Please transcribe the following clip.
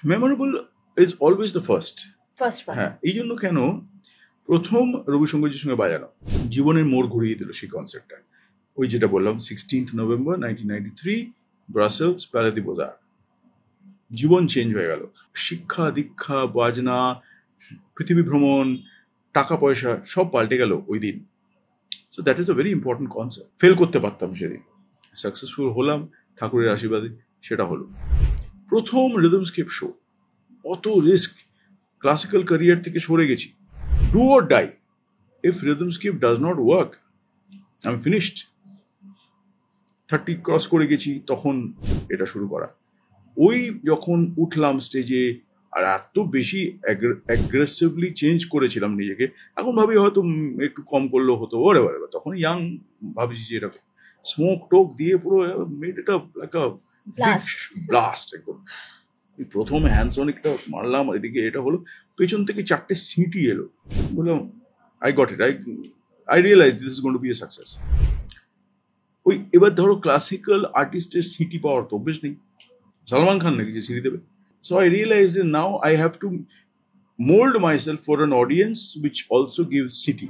Memorable is always the first. one. হ্যাঁ, এই জন্য কেন প্রথম রবিশঙ্করজির সঙ্গে বাজানো জীবনের মোড় ঘুরিয়ে দিল সেই কনসেপ্টটা। ওই যেটা বললাম 16th November 1993, ব্রাসেলস প্যালে দি বোজার। জীবন চেঞ্জ হয়ে গেল। শিক্ষা দীক্ষা বাজনা পৃথিবী ভ্রমণ টাকা পয়সা সব পাল্টে গেল ওই দিন। So that is a very important concept. Fail করতে পারতাম সেদিন, সাকসেসফুল হলাম ঠাকুরের আশীর্বাদে, সেটা হলো। প্রথম রিদমস্কেপ শো, অত রিস্ক, ক্লাসিক্যাল ক্যারিয়ার থেকে সরে গেছি, do or die, if Rhythmscape does not work I am finished. 30 cross করে গেছি তখন এটা শুরু করা। ওই যখন উঠলাম স্টেজে আর এত বেশি অ্যাগ্রেসিভলি চেঞ্জ করেছিলাম নিজেকে, এখন ভাবি হয়তো একটু কম করলেও হতো, ওরে তখন ইয়াং ভাবছি যে এরকম স্মোক টোক দিয়ে পুরো মেড এটা লাইক আ ব্লাস্ট একদম। এই প্রথম হ্যান্ডসনিকটা মারলাম, এদিকে এটা হলো, পেছন থেকে 4টে সিটি এলো, বললাম I got it, I realise this is going to be a success. ওই এবার ধরো ক্লাসিক্যাল আর্টিস্টের সিটি পাওয়ার তো অভ্যেস নেই, সালমান খান নাকি যে সিটি দেবে। So I realized that now I have to mold myself for an audience which also gives city.